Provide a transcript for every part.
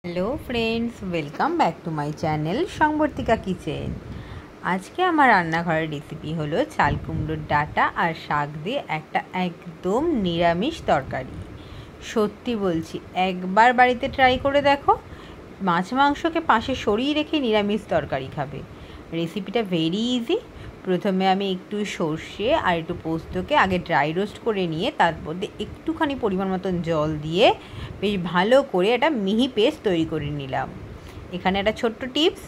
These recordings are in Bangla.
Hello friends, welcome back to my channel Sambartika kitchen. আজকে আমার রান্নাঘরের রেসিপি হলো চাল কুমড়োর ডাঁটা আর শাক দিয়ে একটা একদম নিরামিষ তরকারি। সত্যি বলছি, একবার বাড়িতে ট্রাই করে দেখো, মাছ মাংসকে পাশে সরিয়ে রেখে নিরামিষ তরকারি খাবে। রেসিপিটা ভেরি ইজি। প্রথমে আমি একটু সর্ষে আর একটু পোস্তকে আগে ড্রাই রোস্ট করে নিয়ে তার মধ্যে একটুখানি পরিমাণ মতন জল দিয়ে বেশ ভালো করে একটা মিহি পেস্ট তৈরি করে নিলাম। এখানে একটা ছোট্ট টিপস,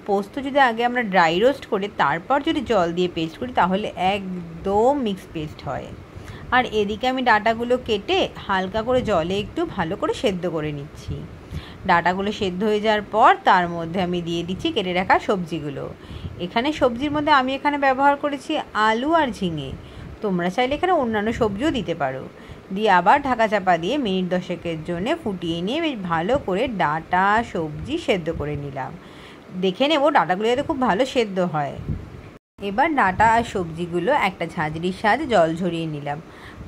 পোস্ত যদি আগে আমরা ড্রাই রোস্ট করে তারপর যদি জল দিয়ে পেস্ট করি তাহলে একদম মিক্স পেস্ট হয়। আর এদিকে আমি ডাঁটাগুলো কেটে হালকা করে জলে একটু ভালো করে সেদ্ধ করে নিচ্ছি। ডাঁটাগুলো সেদ্ধ হয়ে যাওয়ার পর তার মধ্যে আমি দিয়ে দিচ্ছি কেটে রাখা সবজিগুলো। এখানে সবজির মধ্যে আমি এখানে ব্যবহার করেছি আলু আর ঝিঙে। তোমরা চাইলে এখানে অন্যান্য সবজিও দিতে পারো। দিয়ে আবার ঢাকা চাপা দিয়ে মিনিট 10-এর জন্য ফুটিয়ে নিয়ে বেশ ভালো করে ডাঁটা সবজি সেদ্ধ করে নিলাম। দেখে নেব ডাঁটাগুলো যাতে খুব ভালো সেদ্ধ হয়। এবার ডাঁটা আর সবজিগুলো একটা ঝাঁঝরির সাহায্যে জল ঝরিয়ে নিলাম।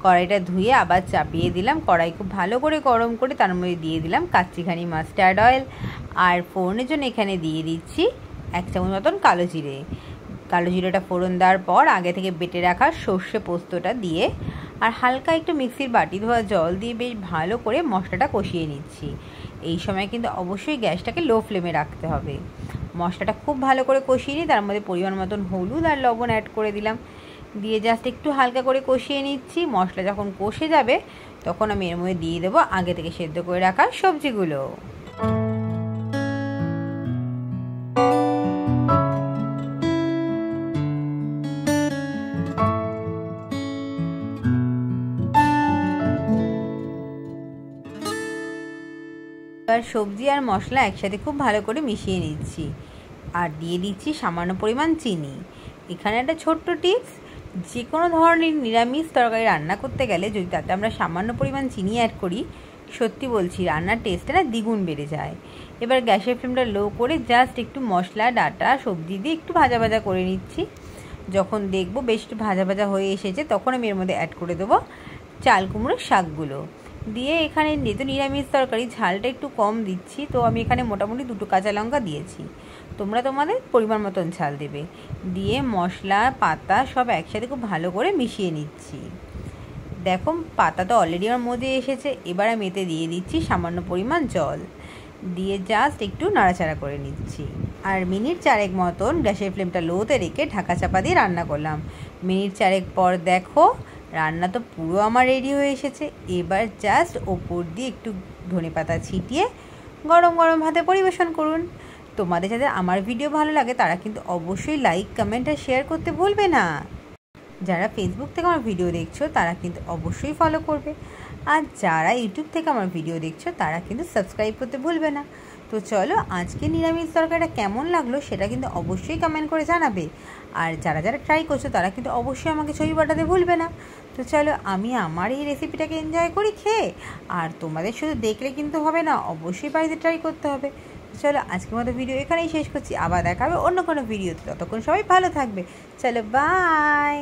কড়াইটা ধুয়ে আবার চাপিয়ে দিলাম। কড়াই খুব ভালো করে গরম করে তার মধ্যে দিয়ে দিলাম কাচ্চিঘানি মাস্টার্ড অয়েল। আর ফোড়নের জন্য এখানে দিয়ে দিচ্ছি 1 চামচ মতন কালো জিরে। কালো জিরেটা ফোড়ন দেওয়ার পর আগে থেকে বেটে রাখা সর্ষে পোস্তটা দিয়ে আর হালকা একটু মিক্সির বাটি ধোয়া জল দিয়ে বেশ ভালো করে মশলাটা কষিয়ে নিচ্ছি। এই সময় কিন্তু অবশ্যই গ্যাসটাকে লো ফ্লেমে রাখতে হবে। মশলাটা খুব ভালো করে কষিয়ে নিই, তার মধ্যে পরিমাণ মতন হলুদ আর লবণ অ্যাড করে দিলাম। দিয়ে জাস্ট একটু হালকা করে কষিয়ে নিচ্ছি। মশলা যখন কষে যাবে তখন আমি এর মধ্যে দিয়ে দেবো আগে থেকে সেদ্ধ করে রাখা সবজিগুলো। আর সবজি আর মশলা একসাথে খুব ভালো করে মিশিয়ে নিচ্ছি আর দিয়ে দিচ্ছি সামান্য পরিমাণ চিনি। এখানে একটা ছোট্ট টিপস, যে কোনো ধরনের নিরামিষ তরকারি রান্না করতে গেলে যদি তাতে আমরা সামান্য পরিমাণ চিনি অ্যাড করি, সত্যি বলছি রান্নার টেস্টটা না দ্বিগুণ বেড়ে যায়। এবার গ্যাসের ফ্লেমটা লো করে জাস্ট একটু মশলা ডাঁটা সবজি দিয়ে একটু ভাজা ভাজা করে নিচ্ছি। যখন দেখবো বেশ একটু ভাজা ভাজা হয়ে এসেছে তখন আমি এর মধ্যে অ্যাড করে দেবো চাল কুমড়োর শাকগুলো। দিয়ে এখানে যেহেতু নিরামিষ তরকারি ঝালটা একটু কম দিচ্ছি, তো আমি এখানে মোটামুটি 2 কাঁচা লঙ্কা দিয়েছি। তোমরা তোমাদের পরিমাণ মতন ঝাল দেবে। দিয়ে মশলা পাতা সব একসাথে খুব ভালো করে মিশিয়ে নিচ্ছি। দেখো পাতা তো অলরেডি আমার মধ্যে এসেছে। এবার আমি এতে দিয়ে দিচ্ছি সামান্য পরিমাণ জল দিয়ে জাস্ট একটু নাড়াচাড়া করে নিচ্ছি। আর মিনিট 4 মতন গ্যাসের ফ্লেমটা লোতে রেখে ঢাকা চাপা দিয়ে রান্না করলাম। মিনিট 4 পর দেখো রান্না তো পুরো আমার রেডি হয়ে এসেছে। এবার জাস্ট ওপর দিয়ে একটু ধনেপাতা ছিটিয়ে গরম গরম ভাতে পরিবেশন করুন। তোমাদের যাদের আমার ভিডিও ভালো লাগে তারা কিন্তু অবশ্যই লাইক কমেন্ট আর শেয়ার করতে ভুলবে না। যারা ফেসবুক থেকে আমার ভিডিও দেখছো তারা কিন্তু অবশ্যই ফলো করবে। আর যারা ইউটিউব থেকে আমার ভিডিও দেখছো তারা কিন্তু সাবস্ক্রাইব করতে ভুলবে না। তো চলো আজকে নিরামিষ তরকারিটা কেমন লাগলো সেটা কিন্তু অবশ্যই কমেন্ট করে জানাবে। আর যারা যারা ট্রাই করছো তারা কিন্তু অবশ্যই আমাকে ছবি পাঠাতে ভুলবে না। তো চলো আমি আমার এই রেসিপিটাকে এনজয় করি খেয়ে। আর তোমাদের শুধু দেখলে কিন্তু হবে না, অবশ্যই বাড়িতে ট্রাই করতে হবে। চলো আজকের মতো ভিডিও এখানেই শেষ করছি। আবার দেখা হবে অন্য কোনো ভিডিওতে। ততক্ষণ সবাই ভালো থাকবে। চলো বাই।